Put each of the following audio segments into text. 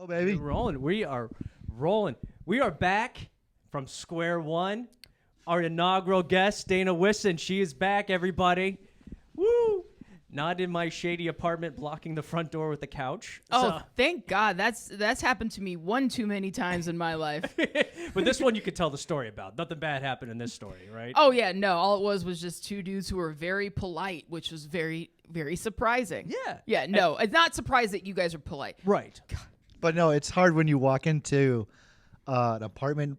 Oh, baby. We're rolling. We are rolling. We are back from square one. Our inaugural guest, Dana Whissen. She is back, everybody. Woo! Not in my shady apartment blocking the front door with the couch. Oh, thank God. That's happened to me one too many times in my life. But this one you could tell the story about. Nothing bad happened in this story, right? Oh, yeah. No, all it was just two dudes who were very polite, which was very, very surprising. Yeah. Yeah, no. It's not surprised that you guys are polite. Right. But no, it's hard when you walk into an apartment,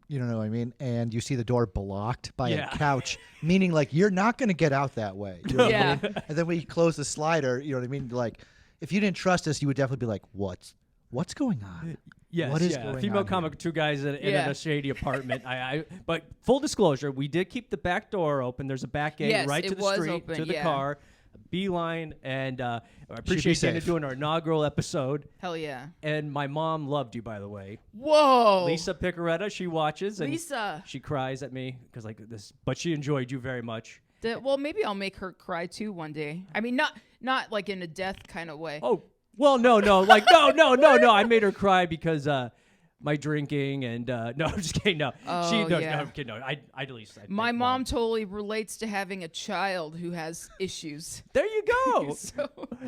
you know what I mean, and you see the door blocked by a couch, meaning like you're not going to get out that way. You know what I mean? And then we close the slider, you know what I mean? Like, if you didn't trust us, you would definitely be like, what's going on? Yes, what is going female on comic, here? two guys in a shady apartment. But full disclosure, we did keep the back door open. There's a back gate right to the street, open, to the car, a beeline, and I appreciate Dana safe. doing our inaugural episode. Hell yeah. And my mom loved you, by the way. Whoa. Lisa Piccarreta, she watches and Lisa. she cries at me because like this, but she enjoyed you very much. Well, maybe I'll make her cry too one day. I mean, not like in a death kind of way. Oh, well, no, like no. I made her cry because my drinking and no, I'm just kidding. No, no, I'm kidding. No, I at least. My mom totally relates to having a child who has issues. There you go.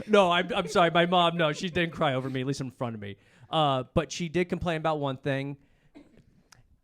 No, I'm sorry. My mom, no, she didn't cry over me, at least in front of me. But she did complain about one thing.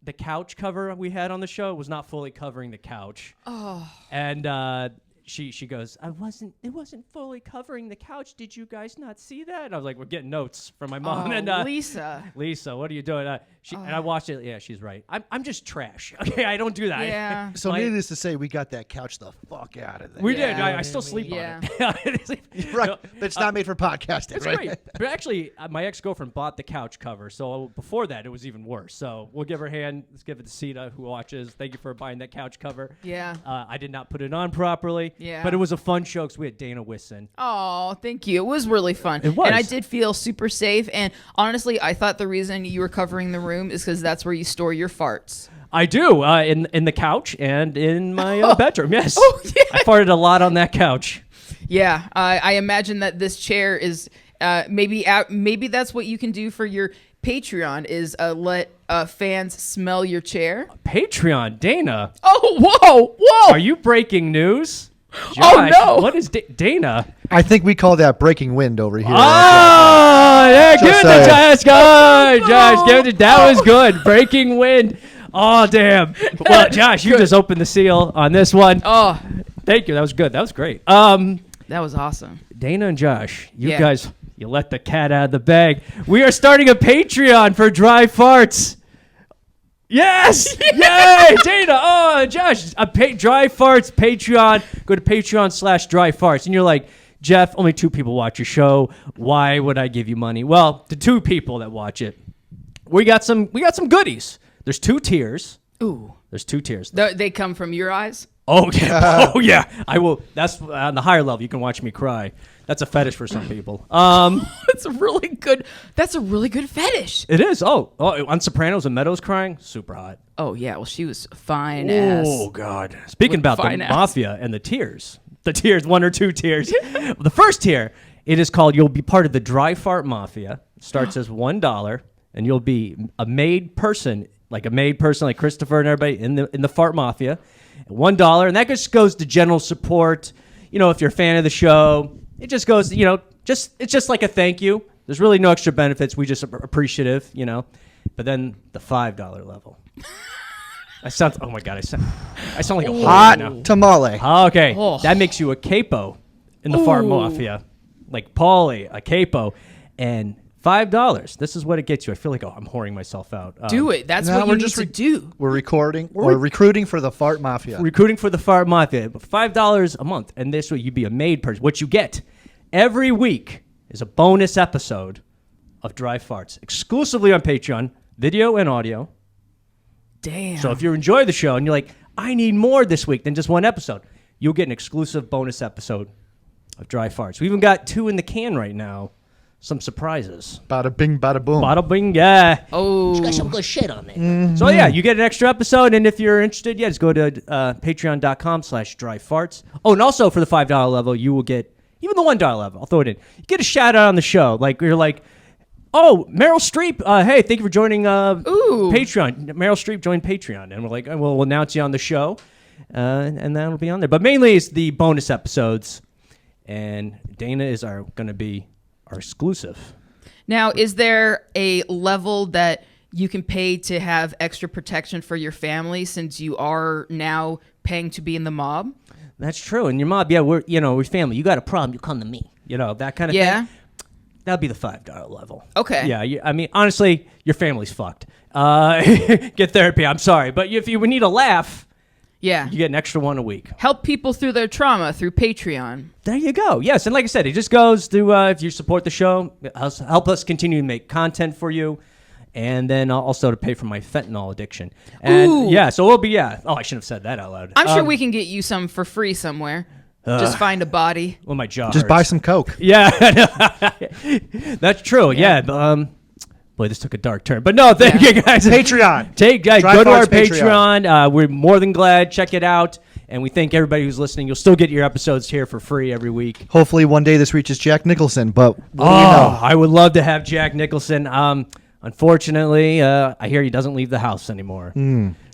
The couch cover we had on the show was not fully covering the couch. Oh. And she goes, it wasn't fully covering the couch. Did you guys not see that? And I was like, we're getting notes from my mom. And Lisa, what are you doing? And I watched it. Yeah, she's right. I'm just trash. Okay, I don't do that. Yeah. So needless to say, we got that couch the fuck out of there. We did. I still sleep on it. Right. But it's not made for podcasting, It's right? great. But actually, my ex-girlfriend bought the couch cover. So before that, it was even worse. So we'll give her a hand. Let's give it to Sita, who watches. Thank you for buying that couch cover. Yeah. I did not put it on properly. Yeah. But it was a fun show because we had Dana Whissen. Oh, thank you. It was really fun. It was. And I did feel super safe. And honestly, I thought the reason you were covering the room is because that's where you store your farts. I do, in the couch and in my bedroom, yes. Oh, yeah. I farted a lot on that couch. Yeah. I imagine that this chair is maybe that's what you can do for your Patreon is let fans smell your chair. Patreon, Dana. Oh, whoa. Are you breaking news? Josh, Oh, no. What is Dana? I think we call that breaking wind over here. Oh, yeah, give it to saying. Josh. Good, Josh. Give it to, that was good. Breaking wind. Oh, damn. Well, Josh, you just opened the seal on this one. Oh, Thank you. That was good. That was great. that was awesome. Dana and Josh, you Yeah. guys, you let the cat out of the bag. We are starting a Patreon for Dry Farts. Yes! Yay! Dana, Josh, Dry Farts Patreon. Go to Patreon/Dry Farts. And you're like, Geof, only 2 people watch your show. Why would I give you money? Well, the 2 people that watch it, we got some goodies. There's 2 tiers. Ooh. There's 2 tiers. They come from your eyes? Oh yeah, I will. That's on the higher level. You can watch me cry. That's a fetish for some people. That's a really good fetish. It is. Oh, on Sopranos and Meadows crying, super hot. Oh yeah, well she was fine ass. Oh God. Speaking about the fine ass. mafia and the tiers, 1 or 2 tiers. The first tier, it is called. You'll be part of the Dry Fart Mafia. It starts as $1, and you'll be a made person, like Christopher and everybody in the Fart Mafia. $1, and that just goes to general support. You know, if you're a fan of the show, it just goes. You know, it's just like a thank you. There's really no extra benefits. We just appreciative. You know, but then the $5 level. I sound. Oh my God, I sound like a whore right now. Hot tamale. Okay, Oh. that makes you a capo in the Fart Mafia, like Paulie, a capo, and $5. This is what it gets you. I feel like I'm whoring myself out. Do it. That's No, what we're you need just to do. We're recruiting for the Fart Mafia. Recruiting for the Fart Mafia. $5 a month, and this way you'd be a made person. What you get every week is a bonus episode of Dry Farts, exclusively on Patreon, video and audio. Damn. So if you enjoy the show and you're like, I need more this week than just 1 episode, you'll get an exclusive bonus episode of Dry Farts. We even got 2 in the can right now. Some surprises. Bada bing, bada boom. Bada bing, yeah. Oh. Got some good shit on there. So yeah, you get an extra episode, and if you're interested, just go to patreon.com/dryfarts. Oh, and also for the $5 level, you will get even the $1 level. I'll throw it in. You get a shout out on the show. Like you're like, Oh, Meryl Streep. Hey, thank you for joining Ooh. Patreon. Meryl Streep joined Patreon. And we're like, we'll announce you on the show. And that'll be on there. But mainly it's the bonus episodes. And Dana is going to be our exclusive. Now, is there a level that you can pay to have extra protection for your family since you are now paying to be in the mob? That's true. And your mob, we're family. You got a problem, you come to me. That kind of thing. That'd be the $5 level. Okay. Yeah, I mean, honestly, your family's fucked. Get therapy. I'm sorry. But if you need a laugh, you get an extra one a week. Help people through their trauma through Patreon. There you go. Yes, and like I said, it just goes through if you support the show, help us continue to make content for you, and then also to pay for my fentanyl addiction. And so we'll be Oh, I shouldn't have said that out loud. I'm sure we can get you some for free somewhere. Just find a body. Well, my jaw Just hurts. buy some Coke. Yeah, that's true. Yeah. Boy, this took a dark turn. But no, thank you guys. Patreon. Go to our Patreon. We're more than glad. Check it out. And we thank everybody who's listening. You'll still get your episodes here for free every week. Hopefully one day this reaches Jack Nicholson, but what do you know? I would love to have Jack Nicholson. Unfortunately, I hear he doesn't leave the house anymore.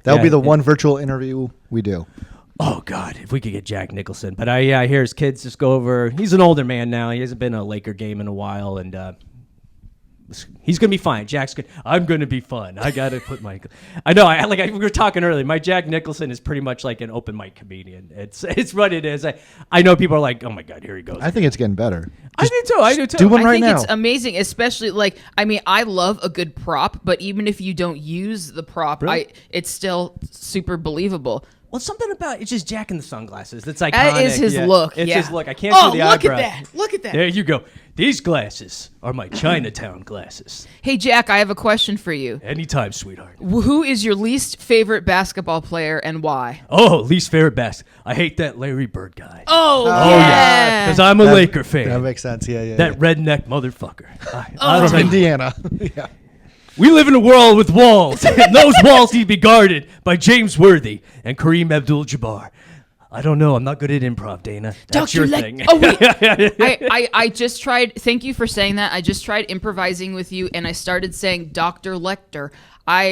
That'll be the one virtual interview we do. Oh, God, if we could get Jack Nicholson. But I hear his kids just go over. He's an older man now. He hasn't been a Laker game in a while, and he's going to be fine. Jack's good. I'm going to be fun. I got to put my... I know, we were talking earlier. My Jack Nicholson is pretty much like an open mic comedian. It's what it is. I know people are like, oh, my God, here he goes. I think it's getting better. I do too. Do one right now. I think it's amazing, especially I love a good prop, but even if you don't use the prop, Really? it's still super believable. Well, something about it's just Jack in the sunglasses. That's iconic. That is his look. It's yeah. his look. I can't see the eyebrow. look at that! Look at that! There you go. These glasses are my Chinatown glasses. Hey, Jack, I have a question for you. Anytime, sweetheart. Who is your least favorite basketball player and why? Oh, least favorite I hate that Larry Bird guy. Oh yeah, because I'm a Laker fan. That makes sense. Yeah. That redneck motherfucker. From Indiana. Yeah. We live in a world with walls, and those walls need to be guarded by James Worthy and Kareem Abdul-Jabbar. I don't know. I'm not good at improv, Dana. That's your thing. Oh, wait. I just tried. Thank you for saying that. I just tried improvising with you, and I started saying Dr. Lecter. I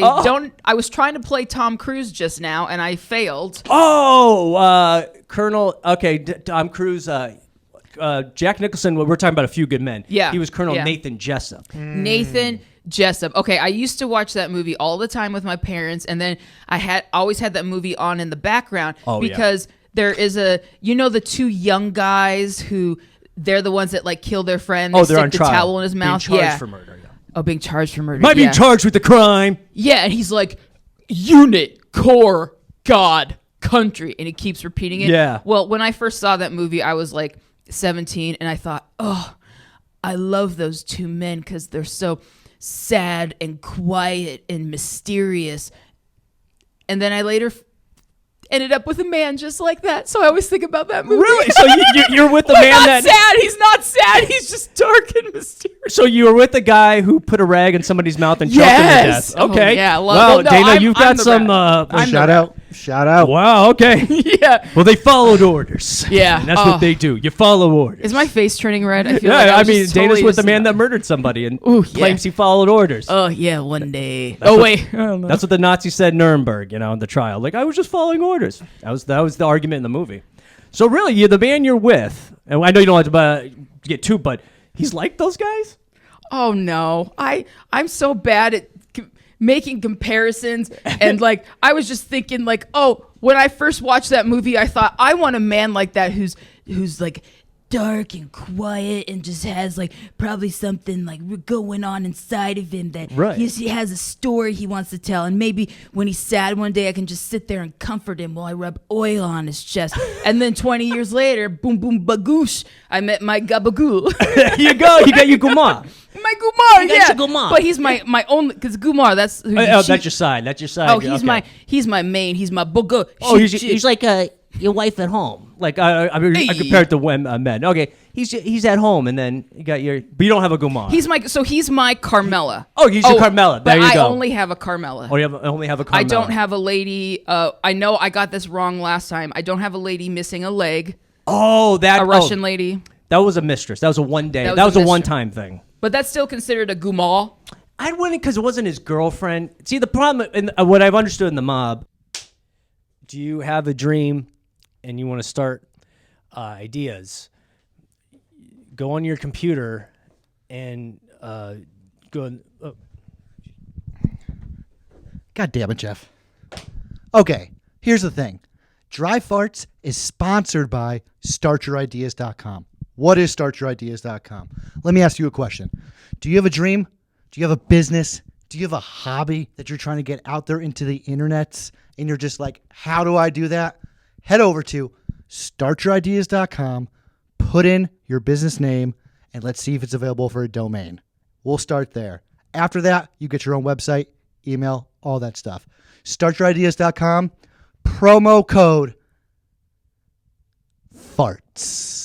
was trying to play Tom Cruise just now, and I failed. Oh, Colonel. Okay, Tom Cruise. Jack Nicholson. We're talking about A Few Good Men. Yeah. He was Colonel Nathan Jessup. Nathan Jessup. Okay, I used to watch that movie all the time with my parents, and then I always had that movie on in the background because there is the two young guys who they're the ones that kill their friend. They they're stick on the trial. towel in his mouth. Being charged for murder. Yeah. Oh, being charged for murder. Might be charged with the crime. Yeah, and he's like, unit, core, God, country, and he keeps repeating it. Yeah. Well, when I first saw that movie, I was 17, and I thought, oh, I love those two men because they're so sad and quiet and mysterious. And then I later ended up with a man just like that. So I always think about that movie. Really? So you're with the man that... sad. He's not sad. He's just dark and mysterious. So you were with the guy who put a rag in somebody's mouth and choked him to death. Okay. Oh, yeah. Well, Dana, you've got some... Shout out. Wow, okay. Yeah. Well, they followed orders. Yeah. And that's what they do. You follow orders. Is my face turning red? I feel Dana's with the man that murdered somebody and claims he followed orders. Oh, yeah, one day. That's what the Nazis said in Nuremberg, in the trial. I was just following orders. That was the argument in the movie. So really, the man you're with, and I know you don't like to get too, but he's like those guys? Oh, no. I'm so bad at making comparisons, and I was just thinking when I first watched that movie, I thought I want a man like that who's dark and quiet and just has probably something going on inside of him that he has a story he wants to tell, and maybe when he's sad one day I can just sit there and comfort him while I rub oil on his chest, and then 20 years later, boom boom bagoosh, I met my gabagool. There you go, you got your gumar. My Gumar, yeah. Gumar. But he's my only, because Gumar, that's who that's your side. That's your side. Oh, he's my main. He's my booger. Oh, he's like your wife at home. I compared to men. Okay, he's at home, and then you got but you don't have a Gumar. He's my Carmela. Oh, he's your Carmela. There you go. I only have a Carmela. Oh, you only have a Carmela. I don't have a lady. I know I got this wrong last time. I don't have a lady missing a leg. Oh, a Russian lady. That was a mistress. That was a one day. That was a one-time thing. But that's still considered a gumal. I wouldn't, because it wasn't his girlfriend. See, the problem, and what I've understood in the mob, do you have a dream and you want to start ideas? Go on your computer and go. God damn it, Geof. Okay, here's the thing. Dry Farts is sponsored by StartYourIdeas.com. What is StartYourIdeas.com? Let me ask you a question. Do you have a dream? Do you have a business? Do you have a hobby that you're trying to get out there into the internets? And you're just like, how do I do that? Head over to StartYourIdeas.com, put in your business name, and let's see if it's available for a domain. We'll start there. After that, you get your own website, email, all that stuff. StartYourIdeas.com, promo code FARTS.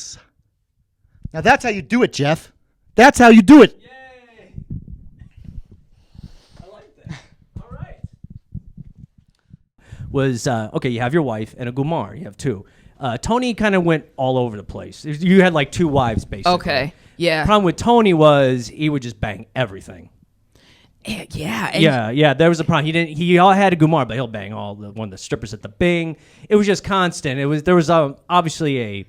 Now that's how you do it, Geof. That's how you do it. Yay! I like that. All right. Was okay, you have your wife and a Gumar. You have two. Tony kind of went all over the place. You had like two wives, basically. Okay. Yeah. The problem with Tony was he would just bang everything. Yeah. Yeah. There was a problem. He all had a Gumar, but he'll bang one of the strippers at the Bing. It was just constant. There was obviously a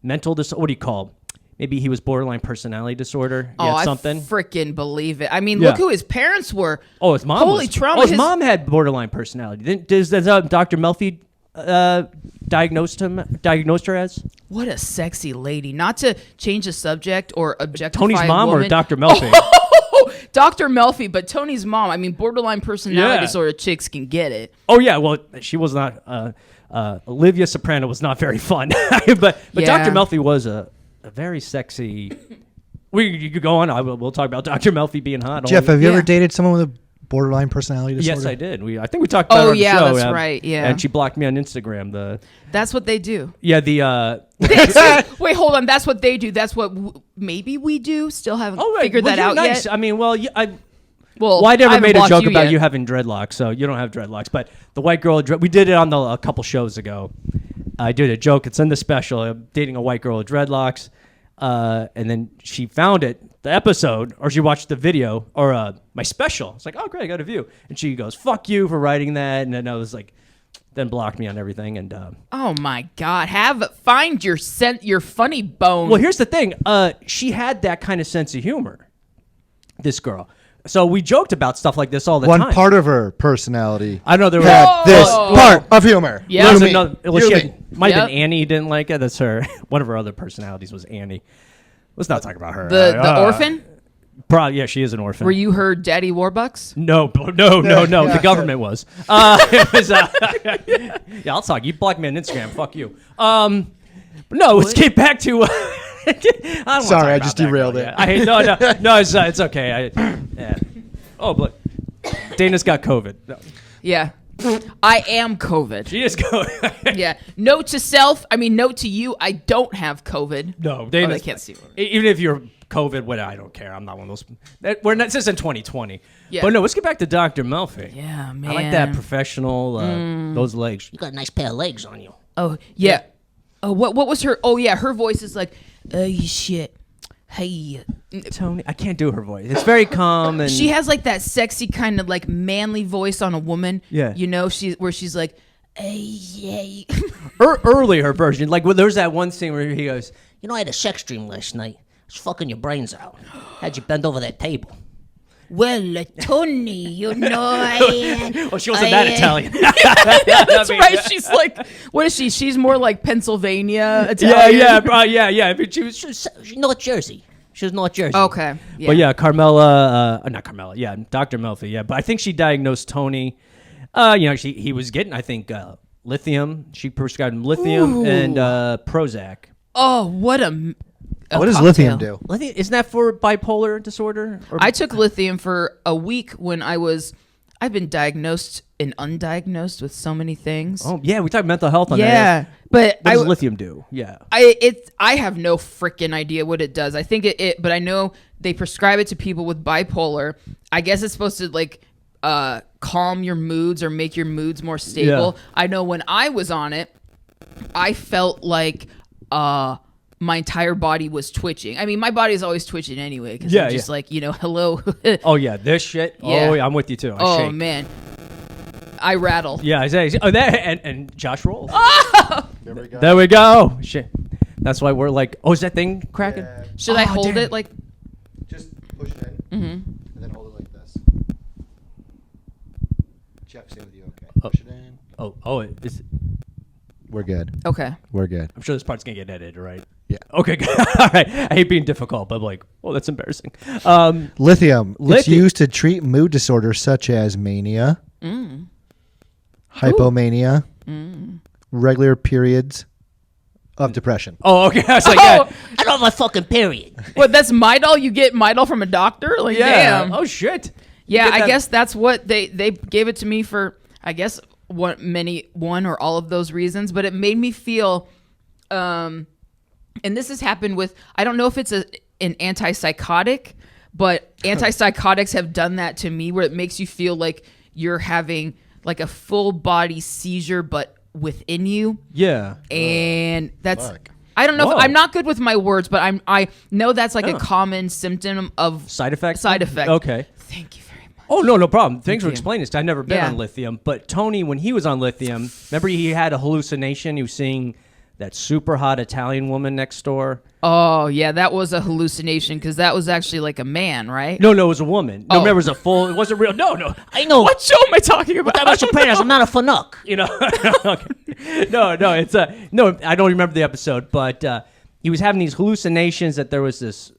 mental disorder. What do you call? Maybe he was borderline personality disorder. Something. I freaking believe it. I mean, look who his parents were. Oh, his mom. Holy trauma. His mom had borderline personality. Does Dr. Melfi diagnosed her as? What a sexy lady. Not to change the subject or objectify Tony's mom a woman. or Dr. Melfi? Dr. Melfi, but Tony's mom. I mean, borderline personality disorder chicks can get it. Oh yeah, well she was not. Olivia Soprano was not very fun, but Dr. Melfi was a very sexy. You could go on. We'll talk about Dr. Melfi being hot. Geof, have you ever dated someone with a borderline personality disorder? Yes, I did. I think we talked about it on the show. Oh, that's right. Yeah, and she blocked me on Instagram. That's what they do. Yeah, Wait, hold on. That's what they do. That's what maybe we do. Still haven't figured that out nice. yet. I mean, well, well, I never made a joke about yet. you having dreadlocks, so you don't have dreadlocks. But the white girl, we did it on a couple shows ago. I did a joke. It's in the special. I'm dating a white girl with dreadlocks. And then she found the episode, or she watched the video, or my special. It's like, oh, great, I got a view. And she goes, fuck you for writing that. And then I was like, then blocked me on everything. And oh my God, find your funny bone. Well, here's the thing. She had that kind of sense of humor, this girl. So we joked about stuff like this all the time. One part of her personality. I know there had this part of humor. Yeah. Might have been Annie didn't like it. That's her. One of her other personalities was Annie. Let's not talk about her. The orphan? Probably, yeah, she is an orphan. Were you her daddy Warbucks? No. The government was. It was yeah, I'll talk. You blocked me on Instagram. Fuck you. No, let's get back to. Sorry, I just derailed it. No, it's okay. Yeah. Oh, look, Dana's got COVID. No. Yeah, I am COVID. She is COVID. Yeah. Note to self. I mean, note to you. I don't have COVID. No, Dana. They can't see. Even if you're COVID, I don't care. I'm not one of those. This is in 2020. Yeah. But no, let's get back to Dr. Melfi. Yeah, man. I like that professional. Those legs. You got a nice pair of legs on you. Oh yeah. Oh, what was her? Oh yeah, her voice is like, shit. Hey, Tony, I can't do her voice. It's very calm, and she has like that sexy kind of like manly voice on a woman. Yeah, you know, she's like, yeah. Early her version, like there's that one scene where he goes, I had a sex dream last night. I was fucking your brains out. How'd you bend over that table? Well, Tony, I... Well, she wasn't that Italian. That's right. She's like, what is she? She's more like Pennsylvania Italian. Yeah. I mean, she's North Jersey. She was North Jersey. Okay. Yeah. But yeah, not Carmela. Yeah, Dr. Melfi. Yeah, but I think she diagnosed Tony. He was getting, I think, lithium. She prescribed him lithium and Prozac. Oh, what does lithium do? Lithium, isn't that for bipolar disorder? I took lithium for a week when I've been diagnosed and undiagnosed with so many things. Oh yeah, we talked mental health on that. Yeah, but what does lithium do? Yeah, I have no freaking idea what it does. I think but I know they prescribe it to people with bipolar. I guess it's supposed to like calm your moods or make your moods more stable. Yeah. I know when I was on it, I felt like my entire body was twitching. I mean, my body is always twitching anyway because Yeah, I'm just like, hello. Oh yeah, this shit. Yeah. Oh, yeah, I'm with you too. I Oh shake. man, I rattle. Yeah, I say. Oh, that and Josh rolls. There we go. There we go. Shit. That's why we're like, oh, is that thing cracking? Yeah. Should I hold damn. it like? Just push it in, and then hold it like this. Jeff, stay with you. Okay. Push it in. We're good. Okay. We're good. I'm sure this part's gonna get edited, right? Yeah. Okay, good. All right. I hate being difficult, but I'm like, oh, that's embarrassing. Lithium. It's Lithium. used to treat mood disorders such as mania, hypomania, regular periods of depression. Oh, okay. I was like, Oh, yeah. I don't have my fucking period. what? That's Midol. You get Midol from a doctor? Like, Yeah. damn. Oh shit. Yeah, Get I that- guess that's what they gave it to me for. I guess one or all of those reasons, but it made me feel. And this has happened with. I don't know if it's an antipsychotic, but antipsychotics have done that to me, where it makes you feel like you're having like a full body seizure, but within you. Yeah. And that's. Fuck. I don't know. Whoa. If, I'm not good with my words, but I know that's like Oh. a common symptom of Side effect. Side effect. Okay. Thank you very much. Oh, no problem. Thanks for you. explaining this. 'Cause I've never been Yeah. on lithium. But Tony, when he was on lithium, remember he had a hallucination. He was seeing that super hot Italian woman next door. Oh yeah, that was a hallucination because that was actually like a man, right? No, it was a woman. No, Oh. remember, it was a full. It wasn't real. No. I know. What show am I talking about? I'm a Sopranos. I'm not a Fanuc. You know. Okay. No. It's no. I don't remember the episode, but he was having these hallucinations that there was this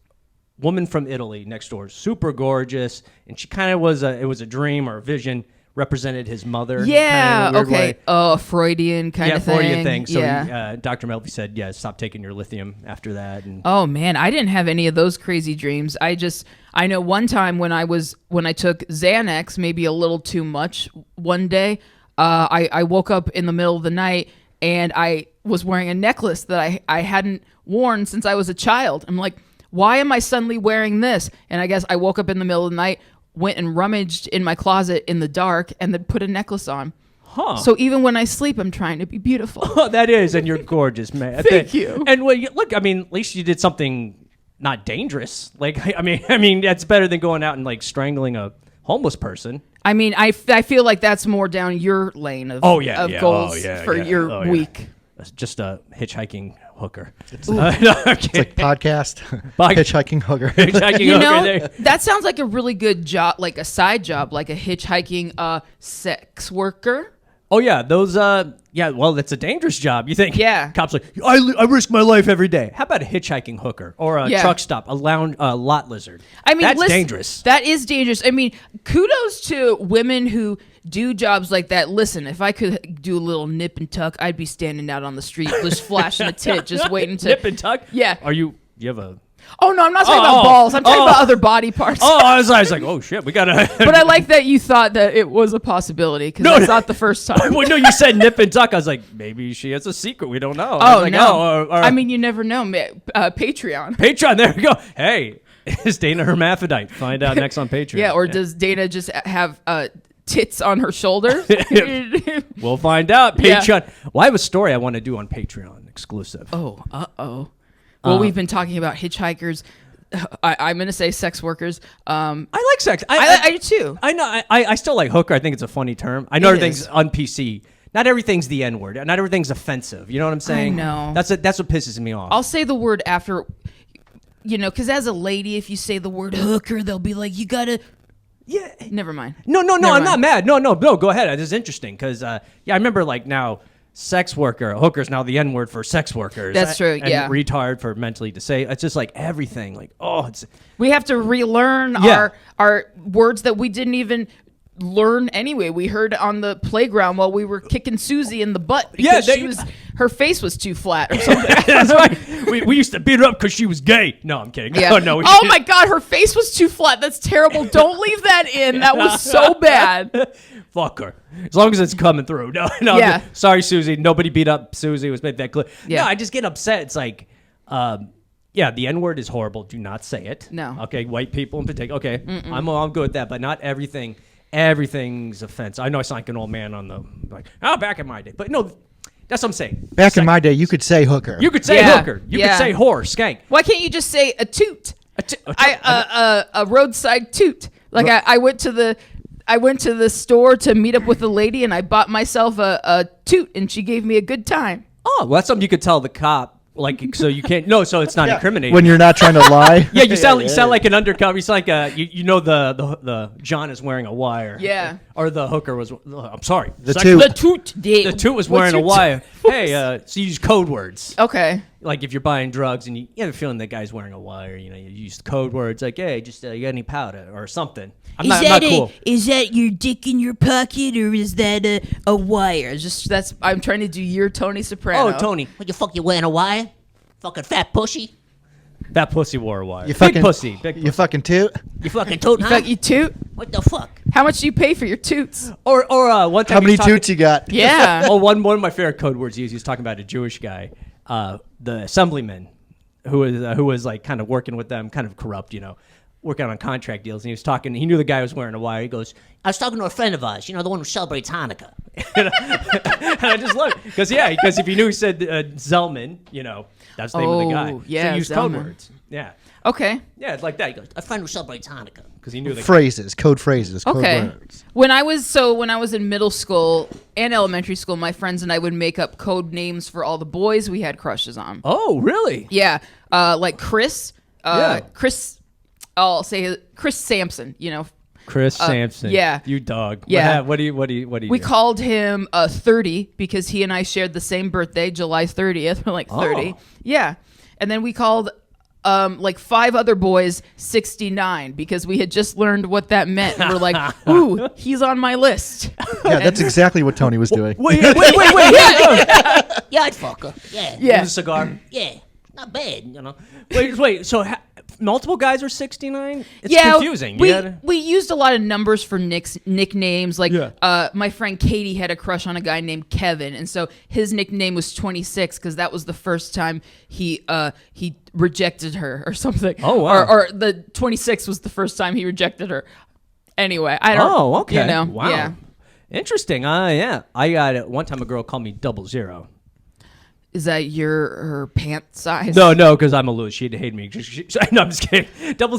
woman from Italy next door, super gorgeous, and she kind of was it was a dream or a vision, represented his mother. Yeah. kinda in a weird Okay. way. Oh, Freudian kind Yeah, of thing. Freudian thing. So yeah. Dr. Melfi said, yeah, stop taking your lithium after that. And Oh man, I didn't have any of those crazy dreams. I know one time when I took Xanax, maybe a little too much one day, I woke up in the middle of the night and I was wearing a necklace that I hadn't worn since I was a child. I'm like, why am I suddenly wearing this? And I guess I woke up in the middle of the night, went and rummaged in my closet in the dark, and then put a necklace on. huh. So even when I sleep, I'm trying to be beautiful. Oh, that is, and you're gorgeous, man. Thank you. And well, look, I mean, at least you did something not dangerous. Like, I mean, that's better than going out and like strangling a homeless person. I mean, I feel like that's more down your lane of, Oh yeah, of yeah. goals oh, yeah, for yeah. your Oh, yeah. week. That's just a hitchhiking hooker. It's No, I'm kidding. like podcast, Pod- hitchhiking hooker. Hitchhiking You hooker know, there. that sounds like a really good job, like a side job, like a hitchhiking sex worker. Oh yeah, those. Yeah, well, that's a dangerous job. You think? Yeah. Cops like, I risk my life every day. How about a hitchhiking hooker or a Yeah. truck stop, a lot lizard? I mean, that's listen, dangerous. That is dangerous. I mean, kudos to women who do jobs like that. Listen, if I could do a little nip and tuck, I'd be standing out on the street, just flashing a tit, just waiting to Nip and tuck. Yeah. You have a? Oh no, I'm not talking Oh, about balls. I'm talking oh. about other body parts. Oh, I was like, oh shit, we gotta. But I like that you thought that it was a possibility because No, that's not the first time. Well, no, you said nip and tuck. I was like, maybe she has a secret we don't know. I was Oh like, no! or I mean, you never know. Patreon. Patreon. There we go. Hey, is Dana hermaphrodite? Find out next on Patreon. Yeah, or does Dana just have tits on her shoulder? We'll find out. Yeah. Patreon. Well, I have a story I want to do on Patreon exclusive. Oh. Well, we've been talking about hitchhikers. I'm going to say sex workers. I like sex. I do too. I know. I still like hooker. I think it's a funny term. I know It everything's is. on PC. Not everything's the N word. Not everything's offensive. You know what I'm saying? know. That's what pisses me off. I'll say the word after, because as a lady, if you say the word hooker, they'll be like, you got to. yeah. Never mind. No. Never I'm not mind. mad. No. Go ahead. This is interesting because I remember like now. Sex worker, hooker's now the N word for sex workers. That's true, And yeah. retard for mentally disabled. It's just like everything. Like, it's We have to relearn Yeah. our words that we didn't even learn anyway. We heard on the playground while we were kicking Susie in the butt because her face was too flat or something. that's right. We used to beat her up because she was gay. No, I'm kidding. Yeah. No. Oh my God, her face was too flat. That's terrible. Don't leave that in. That was so bad. Fuck her. As long as it's coming through. No. Yeah. Sorry, Susie. Nobody beat up Susie. It was made that clear. Yeah. No, I just get upset. It's like, the N word is horrible. Do not say it. No. Okay, white people in particular. Okay, I'm good with that, but not everything. Everything's offense. I know I sound like an old man on the back in my day, but no. That's what I'm saying. Back in my day, you could say hooker. You could say Yeah. hooker. You Yeah. could say whore, skank. Why can't you just say a toot? A roadside toot. Like I went to the store to meet up with a lady, and I bought myself a toot, and she gave me a good time. Oh, well, that's something you could tell the cop. Like, so you can't. No, so it's not incriminating. When you're not trying to lie. Yeah, you sound like an undercover. You sound like you know the John is wearing a wire. Yeah. Or the hooker was. I'm sorry. The toot. The toot. The toot was wearing a wire. Hey, so you use code words. Okay. Like if you're buying drugs and you have a feeling that guy's wearing a wire, you use code words like, hey, just you got any powder or something. I'm not cool. Is that your dick in your pocket or is that a wire? I'm trying to do your Tony Soprano. Oh, Tony. What the fuck you wearing a wire? Fucking fat pussy. That pussy wore a wire. You Big fucking pussy. Big pussy. You fucking toot. You fucking toot, huh? You toot? What the fuck? How much do you pay for your toots? Or one time. How many he was talking- toots you got? Yeah. Oh, one of my favorite code words he was talking about a Jewish guy, the assemblyman, who was like kind of working with them, kind of corrupt, working on contract deals. And he was talking. He knew the guy was wearing a wire. He goes, I was talking to a friend of ours, the one who celebrates Hanukkah. and I just love it because if you knew he said Zellman, that's the name of the guy. Oh, yeah, so he used code Zellman. words. Yeah, Okay. yeah, it's like that. He goes A friend who celebrates Hanukkah. because he knew the Phrases, code phrases, code Okay. words. When I was in middle school and elementary school, my friends and I would make up code names for all the boys we had crushes on. Oh, really? Yeah. Like Chris. Yeah. Chris. I'll say Chris Sampson. Chris Sampson. yeah. You dog. Yeah. What do you We do? called him 30 because he and I shared the same birthday, July 30th. We're like 30. Oh. Yeah. And then we called like 5 other boys 69 because we had just learned what that meant. And we're like, ooh, he's on my list. Yeah, that's exactly what Tony was doing. Wait. Yeah, I'd fuck her. Yeah. Yeah. A cigar. Yeah. Not bad, Wait. So multiple guys are 69? It's Yeah, confusing. We used a lot of numbers for nicknames. Like, Yeah. my friend Katie had a crush on a guy named Kevin, and so his nickname was 26 because that was the first time he rejected her or something. Oh, wow. Or the 26 was the first time he rejected her. Anyway, I don't. Oh, okay. Wow. Yeah. Interesting. Yeah. I got it. One time a girl called me 00. Is that her pant size? No, because I'm a loser. She'd hate me. No, I'm just kidding.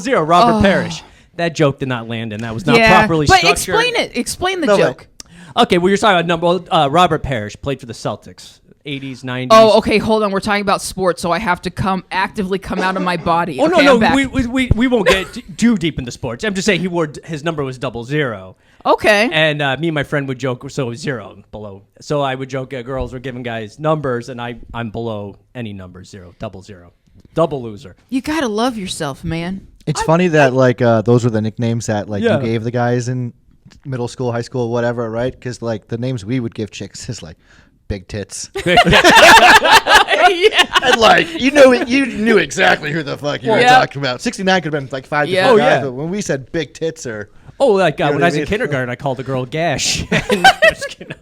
00, Robert Parrish. That joke did not land, and that was not properly but structured. explain it. Explain the No, joke. Okay, well, you're talking about number. Robert Parrish played for the Celtics, 80s, 90s. Oh, okay. Hold on. We're talking about sports, so I have to actively come out of my body. Oh, Okay, no. I'm back. We won't get too deep into sports. I'm just saying his number was 00. Okay. And me and my friend would joke, so it was 0 below. So I would joke, girls were giving guys numbers, and I'm below any number, 0, 00. Double loser. You gotta love yourself, man. It's funny that those were the nicknames that Yeah. you gave the guys in middle school, high school, whatever, right? Because the names we would give chicks is like big tits. And you knew exactly who the fuck you were Yeah. talking about. 69 could have been like 5 Yeah. different Oh, guys, yeah. but when we said big tits or Oh, like know when what I I was in mean? kindergarten, I called the girl Gash. Just kidding.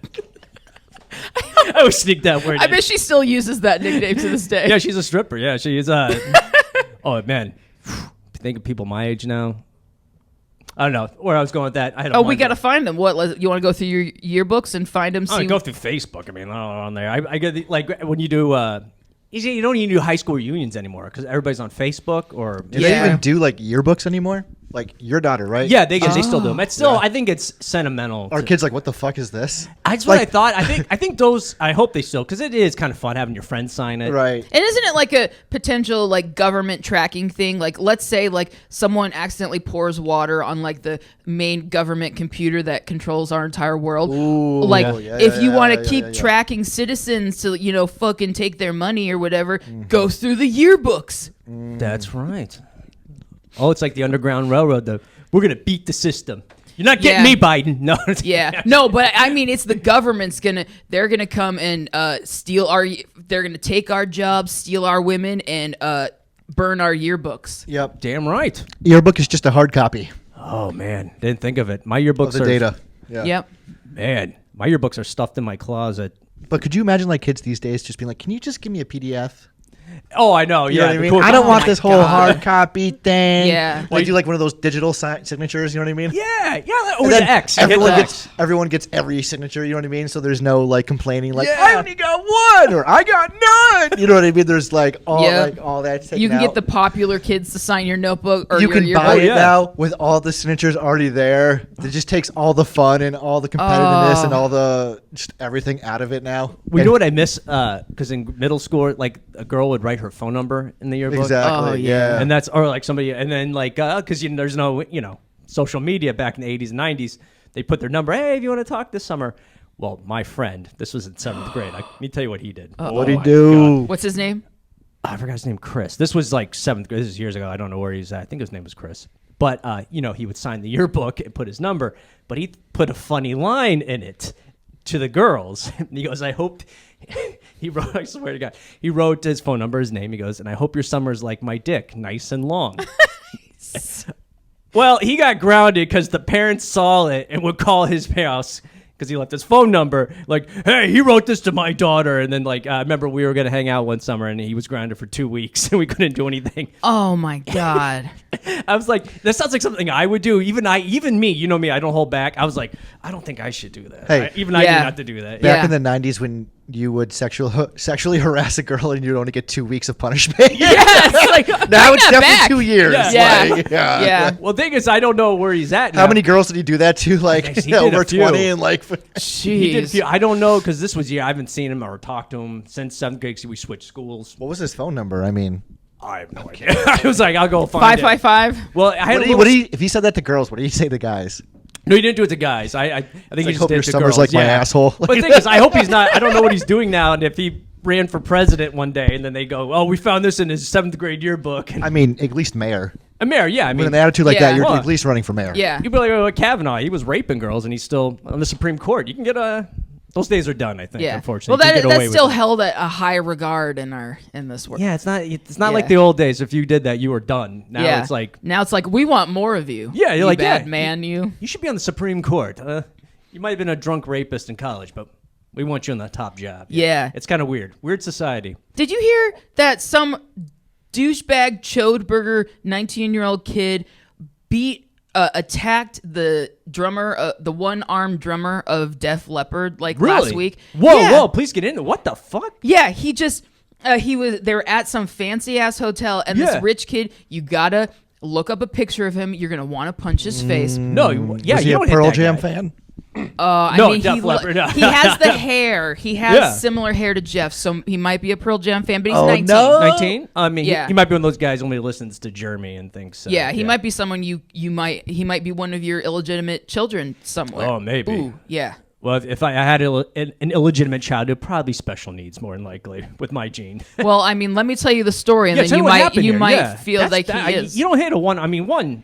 I always sneak that word I in. bet she still uses that nickname to this day. Yeah, she's a stripper. Yeah, she is. Oh, man. Think of people my age now. I don't know where I was going with that. I had We gotta find them. What? You want to go through your yearbooks and find them? I go through Facebook. I mean, on there. I get when you do. You don't even do high school reunions anymore because everybody's on Facebook or. do they even do yearbooks anymore? Like your daughter, right? Yeah, they still do them. It's still. Yeah. I think it's sentimental. Our kids like, what the fuck is this? That's what I thought. I think those. I hope they still because it is kind of fun having your friends sign it. Right. And isn't it like a potential government tracking thing? Like, let's say someone accidentally pours water on the main government computer that controls our entire world. Ooh, if you want to keep yeah. tracking citizens to fucking take their money or whatever, go through the yearbooks. That's right. Oh, it's like the Underground Railroad. We're gonna beat the system. You're not getting me, Biden. No. Yeah. No, but I mean, it's the government's they're gonna come and they're gonna take our jobs, steal our women, and burn our yearbooks. Yep. Damn right. Yearbook is just a hard copy Oh man, didn't think of it. My of yearbooks the are data. Yeah. Yep. Man, my yearbooks are stuffed in my closet. But could you imagine kids these days just being like, can you just give me a PDF? Oh, I know. You know Yeah, what I mean? cool- I don't oh want my this whole God. hard copy thing. Yeah. They do like one of those digital signatures. You know what I mean? Yeah. And Or then the X. You hit Everyone the gets everyone gets every signature. You know what I mean? So there's no like complaining, like Yeah. I only got one or I got none. You know what I mean? There's like all Yep. all that. You can out. get the popular kids to sign your notebook or You your can yearbook. buy it yeah. now with all the signatures already there. It just takes all the fun and all the competitiveness and all the just everything out of it now. You know what I miss? Because in middle school, like a girl would write her phone number in the yearbook. Exactly. Oh, yeah. And that's, or like somebody, and then like, because there's no, social media back in the 80s and 90s. They put their number, hey, if you want to talk this summer. Well, my friend, this was in 7th grade. Let me tell you what he did. What'd he my do? God. What's his name? I forgot his name, Chris. This was like 7th grade. This is years ago. I don't know where he's at. I think his name was Chris. But, he would sign the yearbook and put his number, but he put a funny line in it to the girls. He goes, I hope, he wrote, I swear to God, he wrote his phone number, his name. He goes, and I hope your summer's like my dick, nice and long. Well, he got grounded because the parents saw it and would call his house because he left his phone number. Like, hey, he wrote this to my daughter. And then, I remember we were going to hang out one summer and he was grounded for 2 weeks and we couldn't do anything. Oh my God. I was like, that sounds like something I would do. Even me, you know me, I don't hold back. I was like, I don't think I should do that. Hey. I knew not to do that. Yeah. Back in the 90s when you would sexually harass a girl and you'd only get 2 weeks of punishment. Yes. Like, Now bring it's that definitely back. 2 years. Yeah. Like, Yeah. Well, the thing is, I don't know where he's at now. How many girls did he do that to? Like He did a over few. 20 and like. He did Jeez. few, I don't know because this was I haven't seen him or talked to him since 7th grade. 'Cause we switched schools. What was his phone number? I mean, I have no idea. I was like, I'll go find it. 555. Well, I had if he said that to girls, what did he say to guys? No, he didn't do it to guys. I think he Like, just hope did your it to summer's girls. like my asshole. But the thing is, I hope he's not. I don't know what he's doing now, and if he ran for president one day, and then they go, "Oh, we found this in his 7th grade yearbook." And I mean, at least mayor. a mayor, yeah. I With mean, an attitude like Yeah. that, you're Well, at least running for mayor. Yeah. you'd be like, oh, Kavanaugh. He was raping girls, and he's still on the Supreme Court. You can get those days are done. I think. Yeah. Unfortunately, Well, You can get away that's with still it. held at a high regard in this world. Yeah, it's not Yeah. like the old days. If you did that, you were done. Now it's like now it's like we want more of you. Yeah, you're you like, bad yeah, man, you. you should be on the Supreme Court. You might have been a drunk rapist in college, but we want you on the top job. Yeah. It's kind of weird. Weird society. Did you hear that some douchebag Chodeburger 19-year-old kid attacked the drummer, the one-armed drummer of Def Leppard last week? Whoa, Yeah. whoa! Please get into what the fuck? Yeah, he just they were at some fancy ass hotel, and Yeah. this rich kid, you gotta look up a picture of him. You're gonna want to punch his face. No, yeah, Was he you a don't hit Pearl that Jam guy. fan? I No, mean, Def Leppard, no. he has the hair. He has Yeah. similar hair to Jeff, so he might be a Pearl Jam fan, but he's Oh, 19. no. 19? I mean, Yeah. he might be one of those guys who only listens to Jeremy and thinks. Yeah, he might be someone he might be one of your illegitimate children somewhere. Oh, maybe. Ooh, yeah. Well, if I had an illegitimate child, it'd probably be special needs more than likely with my gene. Well, I mean, let me tell you the story, and Yeah, then tell you me what might happened here. Yeah. feel That's- like that- he is. You don't hit a one. I mean, one.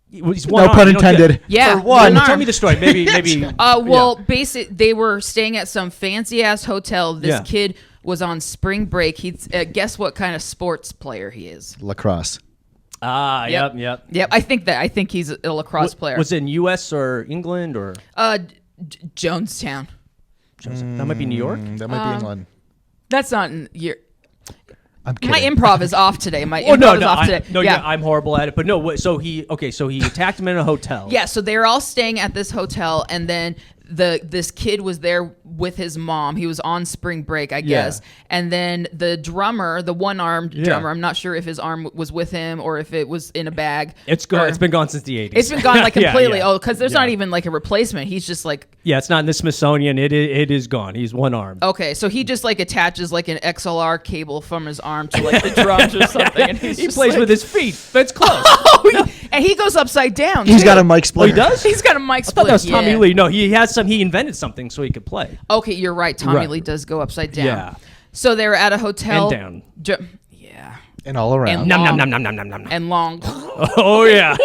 He's one No arm. pun You don't get- intended. Yeah, For one. one Tell arm. me the story. Maybe. Well, they were staying at some fancy ass hotel. This Yeah. kid was on spring break. He's guess what kind of sports player he is? Lacrosse. Yep. Yep, I think he's a lacrosse player. Was it in U.S. or England or Jonestown. that might be New York? That might be England. That's not in your. I'm kidding. My improv is off today. My Oh improv is off today. yeah, I'm horrible at it. But no, so he attacked him in a hotel. Yeah, so they were all staying at this hotel, and then this kid was there with his mom. He was on spring break, I guess. And then the drummer, the one-armed drummer, I'm not sure if his arm was with him or if it was in a bag. It's gone. It's been gone since the 80s. It's been gone like completely. Yeah. Oh, because there's not even like a replacement. He's just like, Yeah, it's not in the Smithsonian. It is gone. He's one armed. okay, so he just like attaches like an XLR cable from his arm to like the drums or something. And he's He just plays like, with his feet. That's close. and he goes upside down. He's too. got a mic Oh, he splitter. does? He's got a mic I split. thought that was Tommy yeah. Lee. No, he has some. He invented something so he could play. Okay, you're right. Tommy Right. Lee does go upside down. Yeah. So they were at a hotel. And Yeah. And all around. And Nom long. nom nom nom nom nom nom. And long. Oh yeah.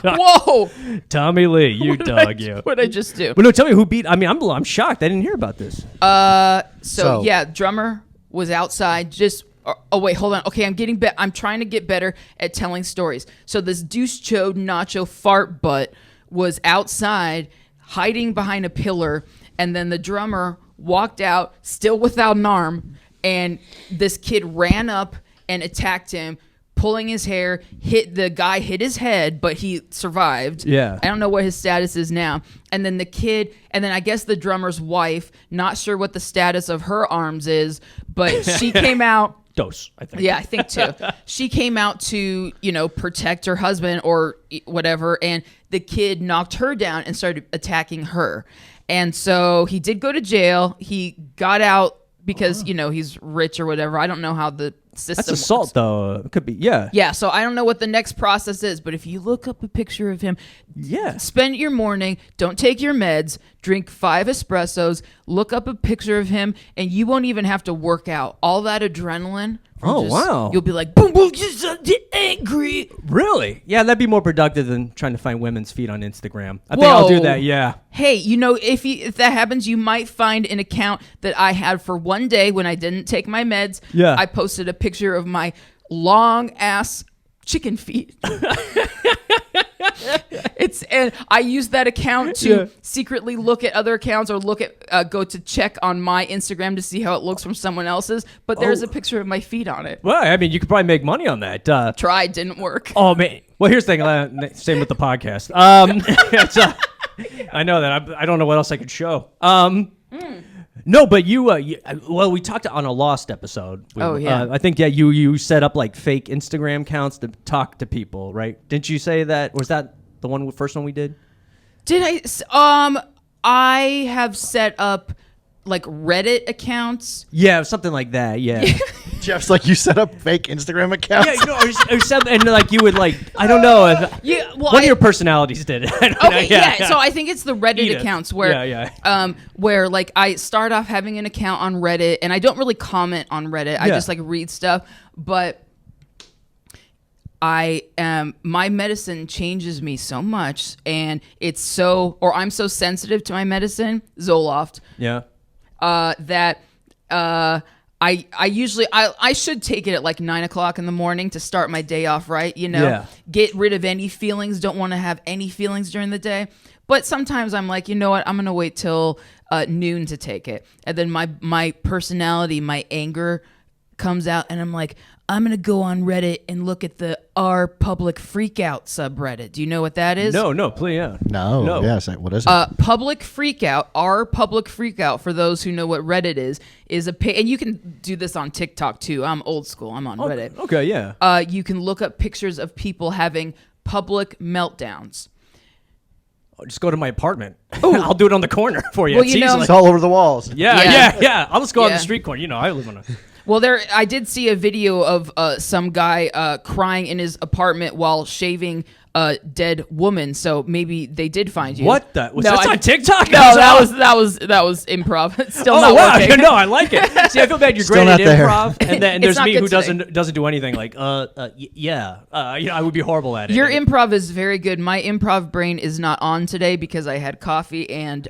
Whoa! Tommy Lee, you dog, you. What'd I just do? But no, tell me who beat. I mean, I'm shocked. I didn't hear about this. So yeah, drummer was outside. Just oh wait, hold on. Okay, I'm trying to get better at telling stories. So this douche chode nacho fart butt was outside, hiding behind a pillar, and then the drummer walked out, still without an arm, and this kid ran up and attacked him, pulling his hair. The guy hit his head, but he survived. Yeah. I don't know what his status is now. And then the kid, and then I guess the drummer's wife, not sure what the status of her arms is, but she came out. Dose, I think. Yeah, I think too. She came out to, protect her husband or whatever, and the kid knocked her down and started attacking her. And so he did go to jail. He got out because, he's rich or whatever. I don't know how the system That's assault, works. though. It could be, yeah. Yeah, so I don't know what the next process is, but if you look up a picture of him, spend your morning, don't take your meds, drink 5 espressos, look up a picture of him, and you won't even have to work out. All that adrenaline. Wow. You'll be like, boom, boom, just angry. Really? Yeah, that'd be more productive than trying to find women's feet on Instagram. I think I'll do that, yeah. Hey, if that happens, you might find an account that I had for one day when I didn't take my meds. Yeah. I posted a picture of my long ass chicken feet. And I use that account to secretly look at other accounts or go to check on my Instagram to see how it looks from someone else's. But there's a picture of my feet on it. Well, I mean, you could probably make money on that. Tried, didn't work. Oh, man. Well, here's the thing. Same with the podcast. I know that. I don't know what else I could show. No, but we talked on a Lost episode. I think, you set up like fake Instagram accounts to talk to people, right? Didn't you say that? Was that the first one we did? Did I? I have set up like Reddit accounts. Yeah, something like that. Yeah. Jeff's like, you set up fake Instagram accounts? Yeah, or something, and like you would like, I don't know. One of your personalities did it. Okay, so I think it's the Reddit accounts where, where like I start off having an account on Reddit, and I don't really comment on Reddit. I just like read stuff, but my medicine changes me so much, and I'm so sensitive to my medicine, Zoloft. Yeah. That I usually I should take it at like 9 o'clock in the morning to start my day off right, get rid of any feelings, don't want to have any feelings during the day. But sometimes I'm like, you know what, I'm gonna wait till noon to take it, and then my personality, my anger comes out, and I'm like, I'm going to go on Reddit and look at the R Public Freakout subreddit. Do you know what that is? No, please, yeah. No. Yes, what is it? Public Freakout, R Public Freakout, for those who know what Reddit is a page, and you can do this on TikTok too. I'm old school. I'm on Reddit. Okay, yeah. You can look up pictures of people having public meltdowns. Just go to my apartment. I'll do it on the corner for you. Well, it's all over the walls. Yeah. I'll just go on the street corner. I live on a... Well, I did see a video of some guy crying in his apartment while shaving a dead woman. So maybe they did find you. What the? That's on TikTok? No, that was improv. It's still not working. No, I like it. See, I feel bad. You're still great at there. improv, and then there's me who today. doesn't do anything. Like, I would be horrible at it. Your improv is very good. My improv brain is not on today because I had coffee and.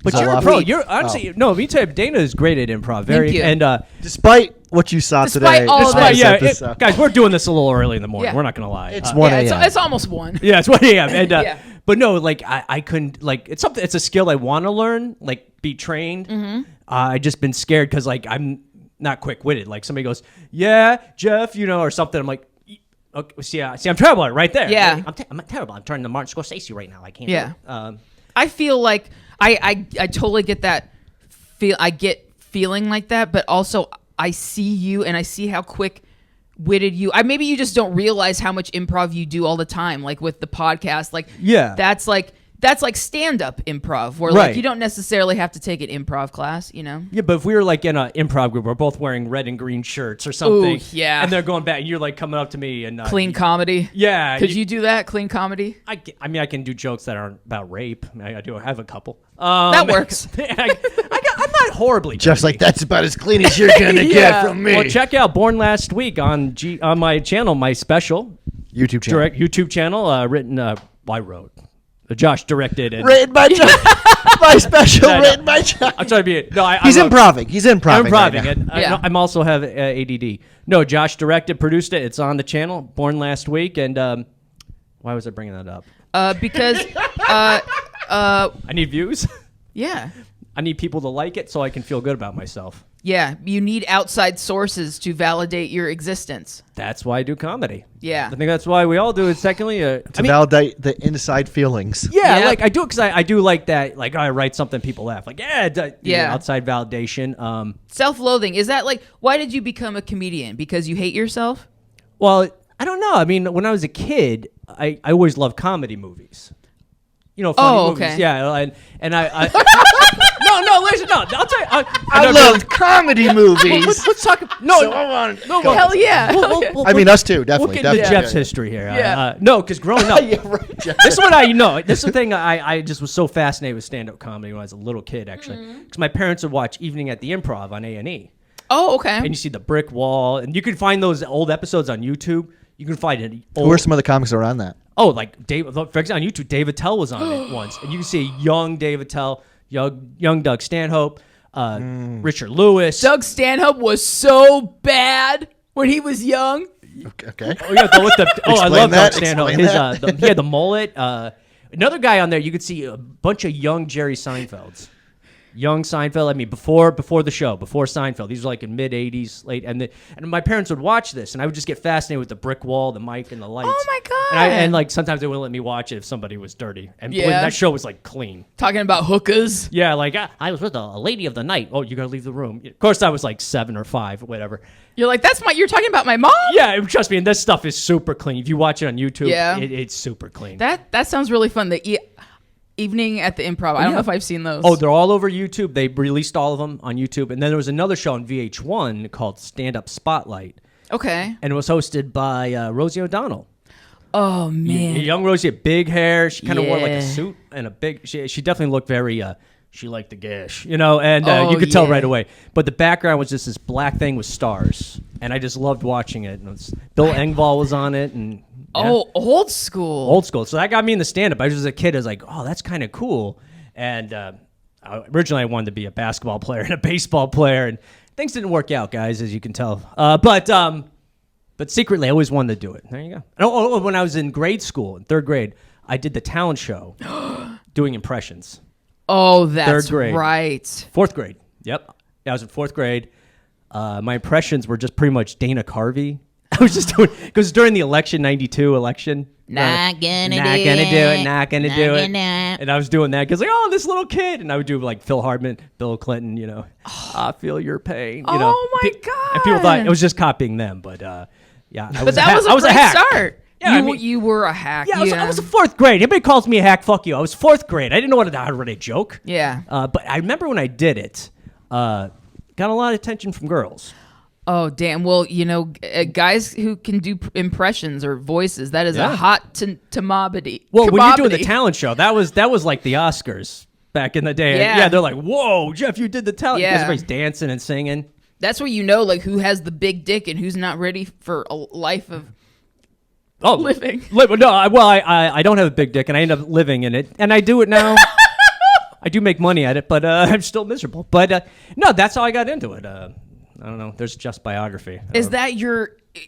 But you're a pro. You're honestly no. Let me tell you, Dana is great at improv. Thank you. And despite what you saw today, guys, we're doing this a little early in the morning. Yeah. We're not gonna lie. It's 1 a.m. It's almost 1. Yeah, it's 1 a.m. And but no, like I couldn't like it's something. It's a skill I want to learn, like be trained. Mm-hmm. I just been scared because like I'm not quick witted. Like somebody goes, "Yeah, Geof," or something. I'm like. Okay, see, I'm terrible at it right there. Yeah, I'm terrible. I'm turning to Martin Scorsese right now. I can't. Yeah. Do it. I feel like I totally get that feel. I get feeling like that, but also I see you and I see how quick-witted you. Maybe you just don't realize how much improv you do all the time, like with the podcast. Like, that's like stand-up improv, where like you don't necessarily have to take an improv class, Yeah, but if we were like in an improv group, we're both wearing red and green shirts or something. Ooh, yeah. And they're going back, and you're like coming up to me and clean comedy. Yeah. Could you do that? Clean comedy? I mean, I can do jokes that aren't about rape. I have a couple. That works. I'm not horribly. Jeff's dirty. like, that's about as clean as you're gonna get from me. Well, check out Born Last Week on my channel, my special YouTube channel. YouTube channel, written. I wrote. Josh directed it. Written by Josh. My special written by Josh. I'm trying to be. No, he's improving. He's improving. I'm also have ADD. No, Josh directed, produced it. It's on the channel. Born Last Week, and why was I bringing that up? Because I need views. Yeah. I need people to like it so I can feel good about myself. Yeah, you need outside sources to validate your existence. That's why I do comedy. Yeah. I think that's why we all do it. Secondly, To validate the inside feelings. yeah, Yep. like I do it because I do like that. Like I write something, people laugh. Like outside validation. Self-loathing, is that like, why did you become a comedian? Because you hate yourself? Well, I don't know. I mean, when I was a kid, I always loved comedy movies. Funny movies. okay. Yeah, and I no, listen, no. I'll tell you. I loved comedy movies. Let's talk. No, So I want. no, Hell yeah. We'll I mean, us too. Definitely. We'll get into definitely. Jeff's history here. Yeah. No, because growing up, Yeah, right, Jeff. this is what I know. This is the thing I just was so fascinated with stand-up comedy when I was a little kid, actually. Because my parents would watch Evening at the Improv on A&E. Oh, okay. And you see the brick wall. And you can find those old episodes on YouTube. You can find it. Who are some of the comics that are on that? Oh, like Dave, for example, on YouTube, Dave Attell was on it once. And you can see a young Dave Attell, young Doug Stanhope, Richard Lewis. Doug Stanhope was so bad when he was young. Okay. Oh, yeah, I love that, Doug Stanhope. explain that. He had the mullet. Another guy on there, you could see a bunch of young Jerry Seinfelds. Young Seinfeld. I mean, before the show, before Seinfeld. These were like in mid '80s, late, and my parents would watch this, and I would just get fascinated with the brick wall, the mic, and the lights. Oh my God. And like sometimes they wouldn't let me watch it if somebody was dirty, and when Yeah. that show was like clean. Talking about hookahs. Yeah, like I was with a lady of the night. Oh, you gotta leave the room. Of course, I was like 7 or 5 or whatever. You're like, you're talking about my mom? Yeah, trust me, and this stuff is super clean. If you watch it on YouTube, Yeah. it's super clean. That sounds really fun. The Evening at the Improv. I don't know if I've seen those. Oh, they're all over YouTube. They released all of them on YouTube. And then there was another show on VH1 called Stand Up Spotlight. Okay. And it was hosted by Rosie O'Donnell. Oh, man. Young Rosie had big hair. She kind of wore like Yeah. a suit and a big... She definitely looked very... she liked the gash, and Oh, you could tell yeah. right away. But the background was just this black thing with stars. And I just loved watching it. And Bill Engvall was on it. And yeah. Oh, old school. Old school. So that got me in the stand-up. I was just a kid. I was like, oh, that's kind of cool. And originally I wanted to be a basketball player and a baseball player. And things didn't work out, guys, as you can tell. But secretly, I always wanted to do it. There you go. Oh, when I was in grade school, in 3rd grade, I did the talent show doing impressions. Oh, that's 3rd grade. right. 4th grade. Yep. I was in 4th grade. My impressions were just pretty much Dana Carvey. I was just doing, because during the election, 92 election. Not gonna do Not gonna it. do it. Not gonna Not do it. gonna. And I was doing that because like, oh, this little kid, and I would do like Phil Hardman, Bill Clinton, I feel your pain. Oh, my And people thought God. it was just copying them, but yeah, I But that was I was a great hack. start. Yeah, you were a hack. Yeah, I was a 4th grade. Anybody calls me a hack, fuck you. I was 4th grade. I didn't know how to write a joke. Yeah. But I remember when I did it, got a lot of attention from girls. Oh, damn. Well, guys who can do impressions or voices, that is a hot tamabity. Well, when you're doing the talent show, that was like the Oscars back in the day. Yeah. They're like, whoa, Jeff, you did the talent. Yeah. Because everybody's dancing and singing. That's where you know, like, who has the big dick and who's not ready for a life of living. No, I don't have a big dick, and I end up living in it, and I do it now. I do make money at it, but I'm still miserable. But no, that's how I got into it. I don't know. There's just biography. Is that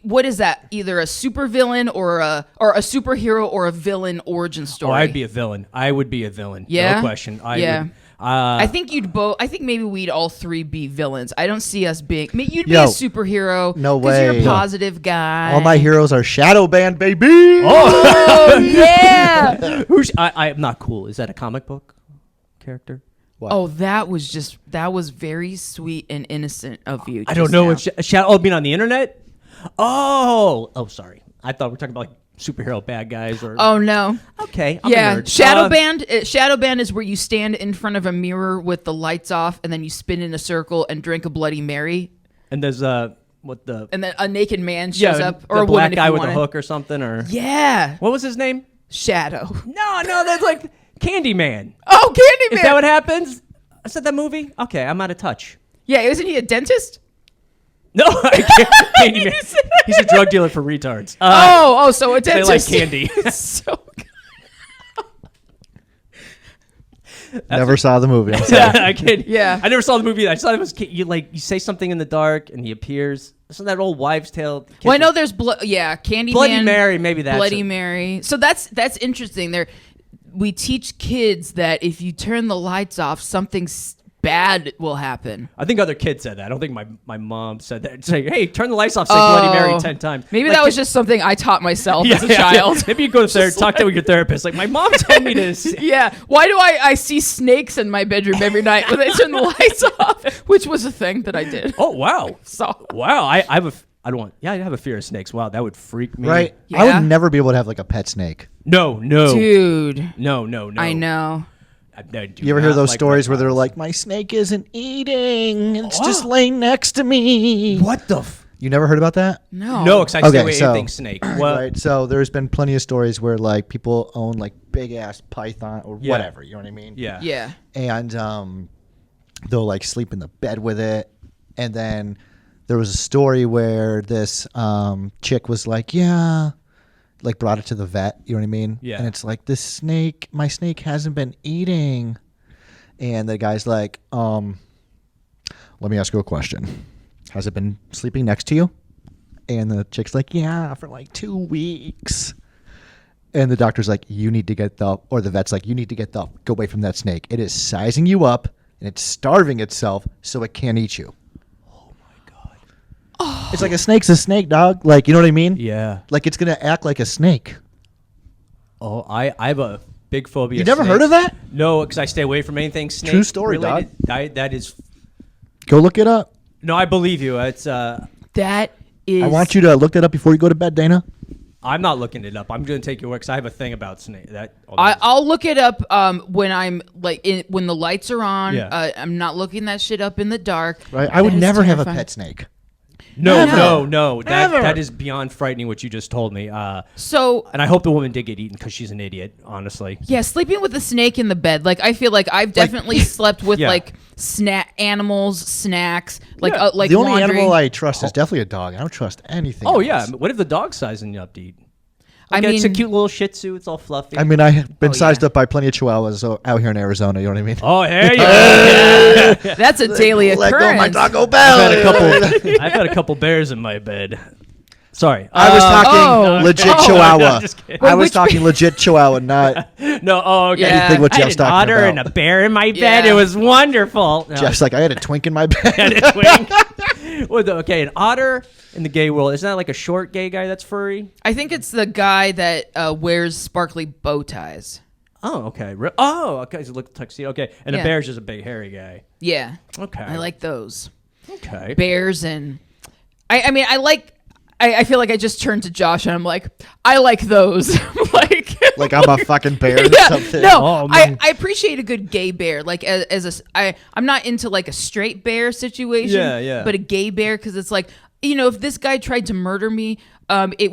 what is that? Either a supervillain or a superhero or a villain origin story? Oh, I'd be a villain. I would be a villain. Yeah? No question. Yeah. Would, I think you'd both. I think maybe we'd all three be villains. I don't see us being. I mean, you'd be Yo, a superhero. no 'cause you're way. a positive guy. All my heroes are shadow band, baby. Oh yeah. I'm not cool. Is that a comic book character? What? Oh, that was very sweet and innocent of you. I don't just know now. what shadow. Oh, being on the internet? Oh, sorry. I thought we were talking about like superhero bad guys or. Oh no. Okay. I'm Yeah, a nerd. shadow band. Shadow band is where you stand in front of a mirror with the lights off, and then you spin in a circle and drink a Bloody Mary, And there's what the and then a naked man shows up, or the a black woman if guy you with want a it. hook or something or. Yeah, What was his name? Shadow. No, that's like Candyman. Oh, Candyman. Is that what happens? I said that movie. Okay, I'm out of touch. Yeah, isn't he a dentist? No, I can't. Candyman. He's a drug dealer for retards. So a They dentist. like candy. So Never saw the movie. I'm sorry. Yeah, I can't. Yeah. I never saw the movie. I just thought it was you say something in the dark and he appears. Isn't that old wives' tale? well, I know there's Candyman. Bloody Mary. Maybe that's Bloody it. Mary. So that's interesting. We teach kids that if you turn the lights off, something bad will happen. I think other kids said that. I don't think my mom said that. Say, hey, turn the lights off, say Bloody Mary 10 times. Maybe like, that was just something I taught myself as a child. Maybe you go to therapy, talk to your therapist. Like, my mom told me this. Yeah. Why do I see snakes in my bedroom every night when they turn the lights off? Which was a thing that I did. Oh, wow. So wow. I have I have a fear of snakes. Wow, that would freak me. Right? Yeah. I would never be able to have like a pet snake. No. dude. No. I know. I do You ever hear not those like stories where they're reptiles. like, my snake isn't eating, it's just laying next to me? What the You never heard about that? No. No, because I stay away so- anything snake. What? Right. So there's been plenty of stories where like people own like big ass python or Yeah. whatever. You know what I mean? Yeah. Yeah. And they'll like sleep in the bed with it. And then there was a story where this chick was like, yeah, like brought it to the vet. You know what I mean? Yeah. And it's like, this snake, my snake hasn't been eating. And the guy's like, let me ask you a question. Has it been sleeping next to you? And the chick's like, yeah, for like 2 weeks. And the doctor's like, you need to get or the vet's like, you need to go away from that snake. It is sizing you up and it's starving itself so it can't eat you. Oh my god. Oh. It's like a snake's a snake, dog. Like, you know what I mean? Yeah. Like it's going to act like a snake. Oh, I have a big phobia. You of never heard snakes. of that? No, because I stay away from anything snake. True story, related. That is. Go look it up. No, I believe you. It's. That is. I want you to look that up before you go to bed, Dana. I'm not looking it up. I'm going to take your word because I have a thing about snake. I'll look it up when I'm like when the lights are on. Yeah. I'm not looking that shit up in the dark. Right? I would That is never have a terrifying. pet snake. No. Never. That is beyond frightening. What you just told me. So And I hope the woman did get eaten because she's an idiot. Honestly. yeah, sleeping with a snake in the bed. Like I feel like I've definitely slept with Yeah. like animals, snacks, like Yeah. like The only laundry. animal I trust is definitely a dog. I don't trust anything Oh else. yeah. What if the dog's sizing you up to eat? I Okay, it's a mean- cute little Shih Tzu. It's all fluffy. I mean, I have been Oh, sized yeah. up by plenty of chihuahuas out here in Arizona. You know what I mean? oh, there you go. That's a daily Let occurrence. go of my Taco Bell. I've had a couple bears in my bed. Sorry. I was talking Oh. legit Oh. Chihuahua. No, just kidding. I was which talking legit Chihuahua, not No, oh, okay. Yeah. anything what I had Jeff's an talking otter about. and a bear in my bed. Yeah. It was wonderful. No. Jeff's like, I had a twink in my bed. And a twink. Okay, an otter in the gay world. Isn't that like a short gay guy that's furry? I think it's the guy that wears sparkly bow ties. Oh, okay. Okay, so look tuxedo. Okay, and a Yeah. bear's just a big hairy guy. Yeah. Okay. I like those. Okay. Bears and I mean I feel like I just turned to Josh and I'm like, I like those. Like I'm a fucking bear or yeah, something. no, Oh, man. I appreciate a good gay bear. Like I'm not into like a straight bear situation. Yeah. But a gay bear because it's like if this guy tried to murder me, it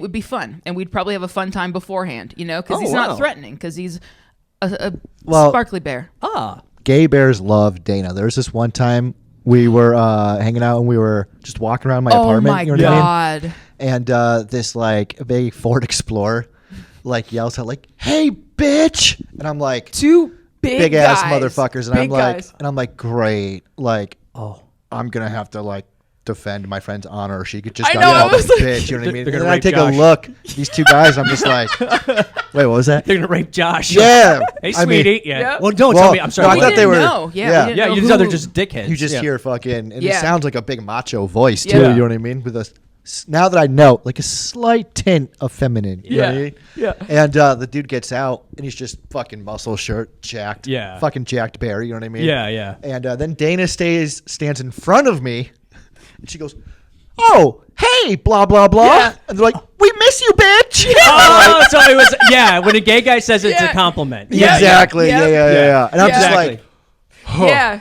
would be fun and we'd probably have a fun time beforehand. Because Oh, he's wow. not threatening because he's a Well- sparkly bear. Ah. Gay bears love Dana. There was this one time we were hanging out and we were just walking around my Oh apartment. my You know what I mean? god. And this like big Ford Explorer like yells out like, "Hey, bitch!" And I'm like, Two big ass guys. motherfuckers, and Big guys. I'm like, great, like, Oh. I'm gonna have to like defend my friend's honor. She could just I got know, I called a was like- bitch. You know what I mean? They're And gonna then I rape take Josh. a look. These two guys, I'm just like, wait, what was that? They're gonna rape Josh. Yeah. Hey, I mean, sweetie. Yeah. Yeah. Well, don't Well, tell me. I'm sorry. no, I We thought didn't they were. know. Yeah, we Yeah. didn't Yeah, know you who- just they're just dickheads. You just Yeah. hear fucking, and Yeah. it sounds like a big macho voice too. Yeah. You know what I mean? With a now that I know, like a slight tint of feminine. You know what I Yeah. mean? Yeah. And the dude gets out, and he's just fucking muscle shirt, jacked. Yeah. Fucking jacked bear. You know what I mean? Yeah. And then Dana stands in front of me, and she goes, "Oh, hey, blah blah blah," Yeah. and they're like, "We miss you, bitch." Oh, so it was when a gay guy says it's Yeah. a compliment. Yeah. Exactly. Yeah. Yeah. And I'm just Exactly. like, huh. Yeah.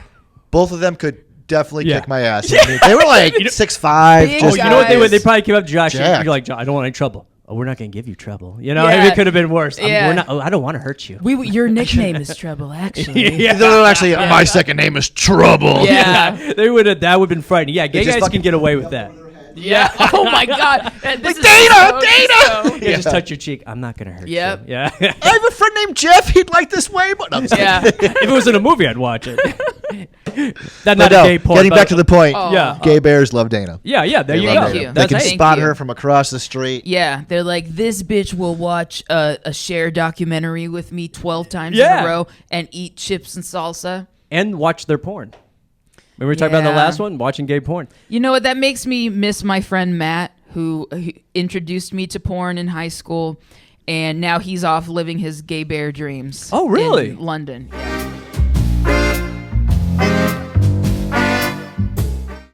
Both of them could definitely Yeah. kick my ass. I mean, they were like 6'5". Big Oh, Just you know what they would? guys. They probably came up to Josh. Jacked. And you're like, Josh, I don't want any trouble. Oh, we're not going to give you trouble. You know, Yeah. it could have been worse. Yeah. We're not, I don't want to hurt you. Your nickname is Trouble, actually. Yeah. They're actually, my second name is Trouble. Yeah. They would have. That would have been frightening. Yeah, gay just guys fucking- can get away with that. Yeah. Oh my God. This is Dana, so- Dana! Yeah, just touch your cheek. I'm not going to hurt Yep. you. Yeah. I have a friend named Jeff. He'd like this way, but I'm Yeah. If it was in a movie, I'd watch it. That's not a gay porn. Getting but- back to the point. Yeah. Gay bears love Dana. Yeah, there They you love go. Thank Dana. you. They can Thank spot you. her from across the street. Yeah, they're like, this bitch will watch a Cher documentary with me 12 times in Yeah. a row and eat chips and salsa. And watch their porn. Remember we were talking about in the Yeah. last one? Watching gay porn. You know what? That makes me miss my friend Matt, who introduced me to porn in high school, and now he's off living his gay bear dreams. Oh, really? In London. Yeah.